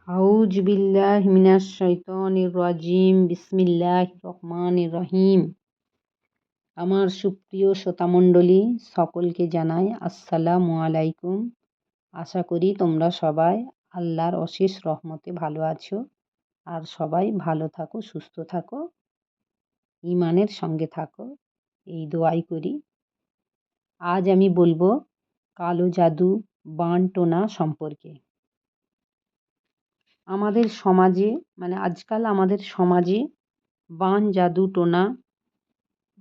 আউযু বিল্লাহি মিনাশ শাইতানির রাজিম বিসমিল্লাহির রহমানির রহিম। আমার সুপ্রিয় শ্রোতামণ্ডলী, সকলকে জানাই আসসালামু আলাইকুম। আশা করি তোমরা সবাই আল্লাহর অশেষ রহমতে ভালো আছো আর সবাই ভালো থাকো, সুস্থ থাকো, ঈমানের সঙ্গে থাকো, এই দোয়াই করি। আজ আমি বলবো কালো জাদু, বান টোনা সম্পর্কে। আমাদের সমাজে আজকাল আমাদের সমাজে বান জাদু টোনা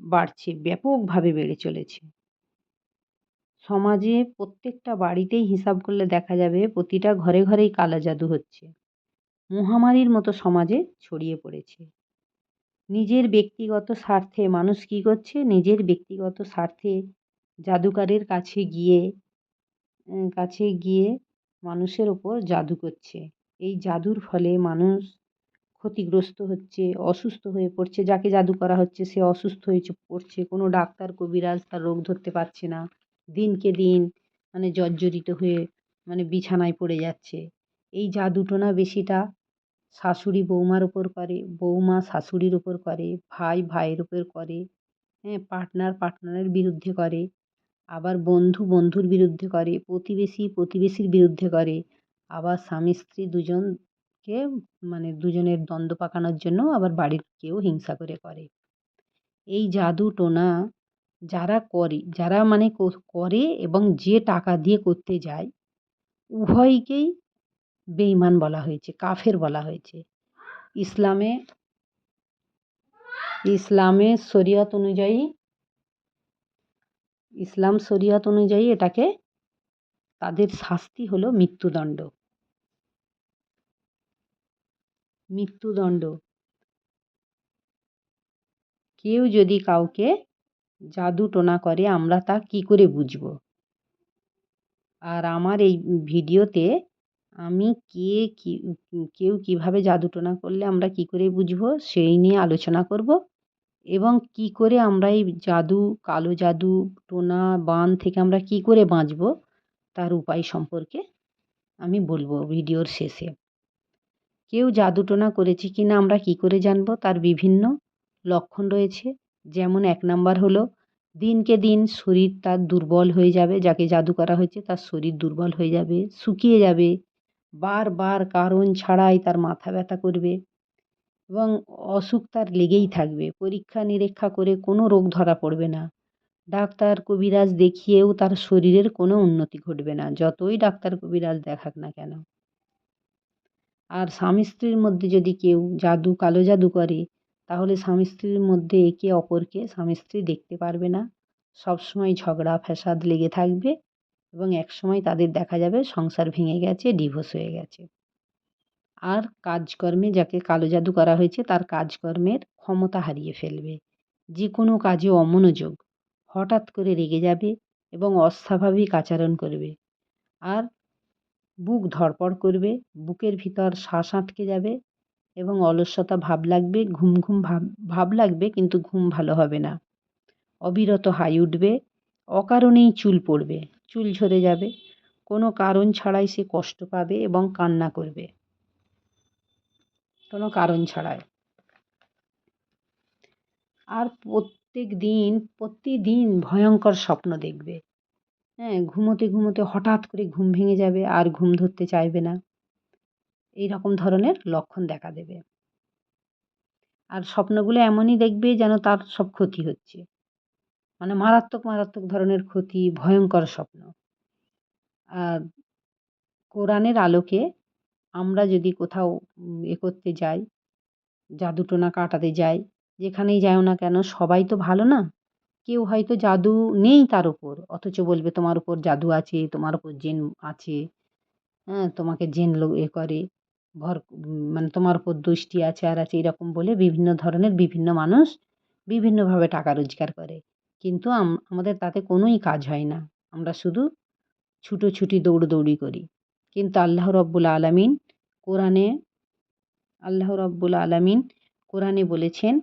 বাড়ছে, ব্যাপকভাবে বেড়ে চলেছে। সমাজে প্রত্যেকটা বাড়িতেই হিসাব করলে দেখা যাবে প্রতিটা ঘরে ঘরেই কালো জাদু হচ্ছে। মহামারীর মতো সমাজে ছড়িয়ে পড়েছে। নিজের ব্যক্তিগত স্বার্থে মানুষ কী করছে? নিজের ব্যক্তিগত স্বার্থে জাদুকারের কাছে গিয়ে মানুষের ওপর জাদু করছে। এই জাদুর ফলে মানুষ ক্ষতিগ্রস্ত হচ্ছে, অসুস্থ হয়ে পড়ছে। যাকে জাদু করা হচ্ছে সে অসুস্থ হয়ে পড়ছে। কোনো ডাক্তার কবিরাজ তার রোগ ধরতে পারছে না। দিনকে দিন জর্জরিত হয়ে বিছানায় পড়ে যাচ্ছে। এই জাদুটোনা বেশিটা শাশুড়ি বৌমার উপর করে, বৌমা শাশুড়ির উপর করে, ভাই ভাইয়ের উপর করে, পার্টনার পার্টনারের বিরুদ্ধে করে, আবার বন্ধু বন্ধুর বিরুদ্ধে করে, প্রতিবেশী প্রতিবেশীর বিরুদ্ধে করে, আবার স্বামী স্ত্রী দুজনকে দুজনের দ্বন্দ্ব পাকানোর জন্য আবার বাড়ির কেউ হিংসা করে। এই জাদু টোনা যারা করে এবং যে টাকা দিয়ে করতে যায় উভয়কেই বেঈমান বলা হয়েছে, কাফের বলা হয়েছে। ইসলাম শরিয়ত অনুযায়ী এটাকে তাদের শাস্তি হলো মৃত্যুদণ্ড। কেউ যদি কাউকে জাদু টোনা করে আমরা তা কি করে বুঝব? আর আমার এই ভিডিওতে আমি কেউ কিভাবে জাদু টোনা করলে আমরা কি করে বুঝব সেই নিয়ে আলোচনা করব এবং কি করে আমরা এই কালো জাদু টোনা বান থেকে আমরা কি করে বাঁচব তার উপায় সম্পর্কে আমি বলবো ভিডিওর শেষে। কেউ জাদু টোনা করেছে কিনা আমরা কি করে জানবো? তার বিভিন্ন লক্ষণ রয়েছে। যেমন 1 নাম্বার হলো দিনকে দিন শরীর তার দুর্বল হয়ে যাবে। যাকে জাদু করা হয়েছে তার শরীর দুর্বল হয়ে যাবে, শুকিয়ে যাবে, বারবার কারণ ছাড়াই তার মাথা ব্যথা করবে এবং অসুখ তার লেগেই থাকবে। পরীক্ষা নিরীক্ষা করে কোনো রোগ ধরা পড়বে না। ডাক্তার কবিরাজ দেখিয়েও তার শরীরের কোনো উন্নতি ঘটবে না, যতই ডাক্তার কবিরাজ দেখাক না কেন। আর স্বামী স্ত্রীর মধ্যে যদি কেউ কালো জাদু করে তাহলে স্বামী স্ত্রীর মধ্যে একে অপরকে স্বামী স্ত্রী দেখতে পারবে না। সবসময় ঝগড়া ফ্যাসাদ লেগে থাকবে এবং একসময় তাদের দেখা যাবে সংসার ভেঙে গেছে, ডিভোর্স হয়ে গেছে। আর কাজকর্মে যাকে কালো জাদু করা হয়েছে তার কাজকর্মের ক্ষমতা হারিয়ে ফেলবে। যে কোনো কাজে অমনোযোগ, হঠাৎ করে রেগে যাবে এবং অস্বাভাবিক আচরণ করবে। আর বুক ধড়ফড় করবে, বুকের ভিতর শ্বাস আটকে যাবে এবং অলসতা ভাব লাগবে, ঘুম ঘুম ভাব লাগবে কিন্তু ঘুম ভালো হবে না। অবিরত হাই উঠবে, অকারণেই চুল পড়বে, চুল ঝরে যাবে, কোনো কারণ ছাড়াই সে কষ্ট পাবে এবং কান্না করবে, কোনো কারণ ছাড়াই। আর প্রতিদিন ভয়ঙ্কর স্বপ্ন দেখবে। ঘুমোতে ঘুমোতে হঠাৎ করে ঘুম ভেঙে যাবে, আর ঘুম ধরতে চাইবে না। এই রকম ধরনের লক্ষণ দেখা দেবে। আর স্বপ্নগুলো এমনই দেখবে যেন তার সব ক্ষতি হচ্ছে, মারাত্মক মারাত্মক ধরনের ক্ষতি, ভয়ঙ্কর স্বপ্ন। আর কোরআনের আলোকে আমরা যদি কোথাও করতে যাই, জাদুটোনা কাটাতে যাই, যেখানেই যাও না কেন সবাই তো ভালো না। কেউ হয়তো জাদু নেই তার উপর, অথচ বলবে তোমার উপর জাদু আছে, তোমার উপর জিন আছে, তোমাকে জিন করে, ভর তোমার উপর দৃষ্টি আছে আর আছে, এরকম বলে বিভিন্ন ধরনের বিভিন্ন মানুষ বিভিন্নভাবে টাকা রোজগার করে। কিন্তু আমাদের তাতে কোনোই কাজ হয় না। আমরা শুধু ছুটোছুটি দৌড়দৌড়ি করি। কিন্তু আল্লাহ রব্বুল আলামিন কোরআনে বলেছেন,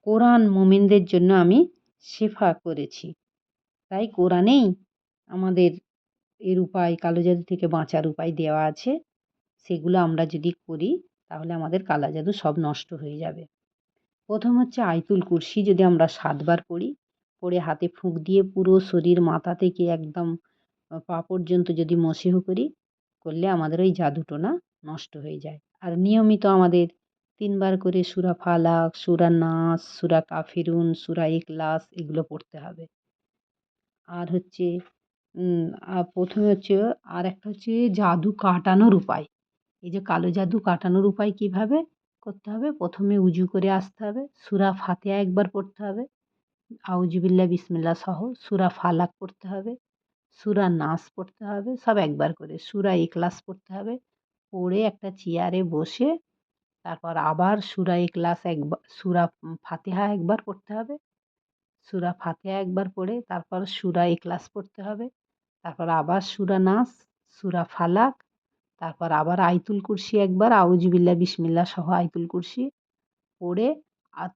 কোরআন মুমিনদের জন্য আমি শেফা করেছি। তাই কোরআনেই আমাদের এর উপায়, কালো জাদু থেকে বাঁচার উপায় দেওয়া আছে। সেগুলো আমরা যদি করি তাহলে আমাদের কালা জাদু সব নষ্ট হয়ে যাবে। প্রথম হচ্ছে আয়তুল কুরসি যদি আমরা 7 বার পড়ি, পড়ে হাতে ফুঁক দিয়ে পুরো শরীর মাথা থেকে একদম পা পর্যন্ত যদি মসিহ করি, করলে আমাদের ওই জাদুটোনা নষ্ট হয়ে যায়। আর নিয়মিত আমাদের 3 বার করে সূরা ফালাক, সূরা নাস, সূরা কাফিরুন, সূরা ইখলাস এগুলো পড়তে হবে। আর হচ্ছে প্রথমে হচ্ছে আরেকটা হচ্ছে জাদু কাটানোর উপায়। এই যে কালো জাদু কাটানোর উপায় কীভাবে করতে হবে? প্রথমে উজু করে আসতে হবে, সূরা ফাতিহা একবার পড়তে হবে, আউযুবিল্লাহ বিসমিল্লাহ সহ, সূরা ফালাক পড়তে হবে, সূরা নাস পড়তে হবে, সব একবার করে। সূরা ইখলাস পড়তে হবে, পড়ে একটা চেয়ারে বসে তারপর আবার সূরা ইখলাস সূরা ফাতিহা একবার পড়তে হবে, সূরা ফাতিহা একবার পড়ে তারপর সূরা ইখলাস পড়তে হবে, তারপর আবার সূরা নাস, সূরা ফালাক, তারপর আবার আয়াতুল কুরসি একবার, আউযুবিল্লাহ বিসমিল্লাহ সহ আয়াতুল কুরসি পড়ে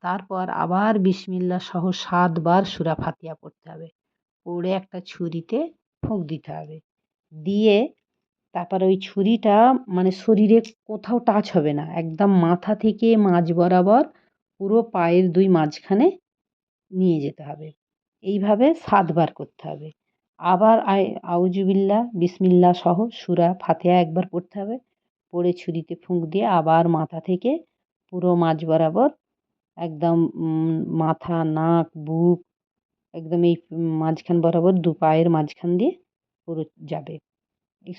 তারপর আবার বিসমিল্লাহ সহ 7 বার সূরা ফাতিহা পড়তে হবে। পড়ে একটা ছুরিতে ফুঁক দিতে হবে। দিয়ে তারপর ওই ছুরিটা মানে শরীরে কোথাও টাচ হবে না। একদম মাথা থেকে মাঝ বরাবর পুরো পায়ের 2 মাঝখানে নিয়ে যেতে হবে। এইভাবে 7 বার করতে হবে। আবার আউযুবিল্লাহ বিসমিল্লাহ সহ সূরা ফাতিহা একবার পড়তে হবে। পড়ে ছুরিতে ফুঁক দিয়ে আবার মাথা থেকে পুরো মাঝ বরাবর একদম মাথা, নাক, বুক একদম এই মাঝখান বরাবর 2 পায়ের মাঝখান দিয়ে পুরো যাবে।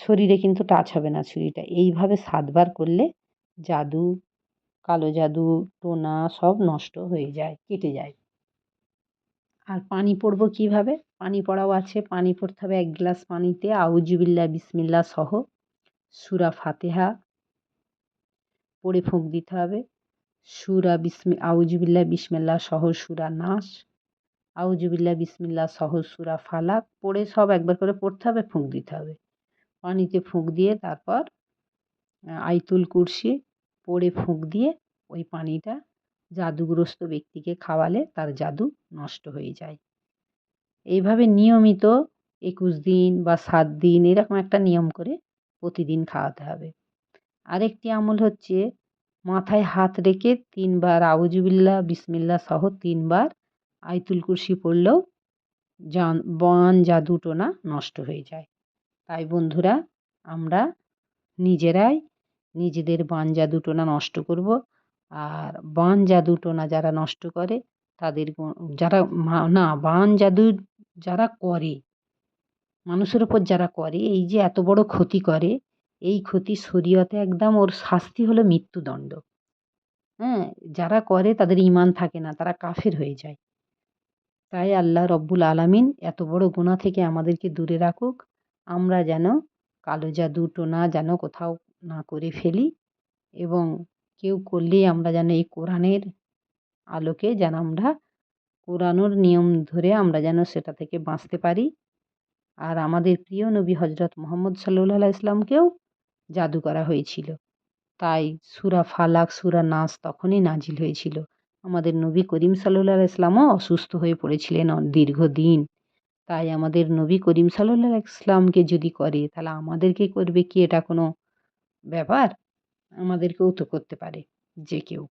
শরীরে কিন্তু টাচ হবে না ছুরিটা। এইভাবে 7 বার করলে জাদু, কালো জাদু, টোনা সব নষ্ট হয়ে যায়, কেটে যায়। আর পানি পড়ব কীভাবে? পানি পড়াও আছে। পানি পড়তে হবে 1 গ্লাস পানিতে আউযুবিল্লাহ বিসমিল্লাহ সহ সূরা ফাতিহা পড়ে ফুঁক দিতে হবে। আউযুবিল্লাহ বিসমিল্লাহ সহ সূরা নাস, আউযুবিল্লাহ বিসমিল্লাহ সহ সূরা ফালাক পড়ে সব একবার করে পড়তে হবে, ফুঁক দিতে হবে। পানিতে ফুঁক দিয়ে তারপর আয়াতুল কুরসি পড়ে ফুঁক দিয়ে ওই পানিটা জাদুগ্রস্ত ব্যক্তিকে খাওয়ালে তার জাদু নষ্ট হয়ে যায়। এইভাবে নিয়মিত 21 দিন বা 7 দিন এরকম একটা নিয়ম করে প্রতিদিন খাওয়াতে হবে। আরেকটি আমল হচ্ছে মাথায় হাত রেখে 3 বার আউযুবিল্লাহ বিসমিল্লাহ সহ 3 বার আয়াতুল কুরসি পড়লেও বান জাদু টোনা নষ্ট হয়ে যায়। তাই বন্ধুরা আমরা নিজেরাই নিজেদের বান জাদু টোনা নষ্ট করব। আর বান জাদু টোনা যারা নষ্ট করে তাদের যারা বান জাদু যারা করে মানুষের ওপর যারা করে এই যে এত বড় ক্ষতি করে, এই ক্ষতি শরীয়তে একদম ওর শাস্তি হলো মৃত্যুদণ্ড। হ্যাঁ, যারা করে তাদের ঈমান থাকে না, তারা কাফের হয়ে যায়। তাই আল্লাহ রব্বুল আলামিন এত বড় গুনাহ থেকে আমাদেরকে দূরে রাখুক। আমরা যেন কালো জাদু টোনা যেন কোথাও না করে ফেলি এবং কেউ করলেই আমরা যেন এই কোরআনের আলোকে যেন আমরা কোরআনের নিয়ম ধরে আমরা যেন সেটা থেকে বাঁচতে পারি। আর আমাদের প্রিয় নবী হজরত মুহাম্মদ সাল্লাল্লাহু আলাইহি ওয়াসাল্লামকেও জাদু করা হয়েছিল। তাই সূরা ফালাক, সূরা নাস তখনই নাজিল হয়েছিল। আমাদের নবী করিম সাল্লাল্লাহু আলাইহি ওয়াসাল্লামও অসুস্থ হয়ে পড়েছিলেন দীর্ঘদিন। তাই আমাদের নবী করিম সাল্লাল্লাহু আলাইহি ওয়াসাল্লামকে যদি করে তাহলে আমাদেরকে করবে কি এটা কোনো ব্যাপার? আমাদেরকেও তো করতে পারে যে কেউ।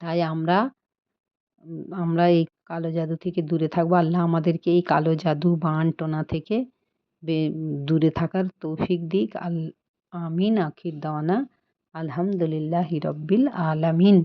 তাই আমরা এই কালো জাদু থেকে দূরে থাকবো। আল্লাহ আমাদেরকে এই কালো জাদু, বান টোনা থেকে দূরে থাকার তৌফিক দিক। আমিন। আখির দাওয়ানা আলহামদুলিল্লাহি রাব্বিল আলামিন।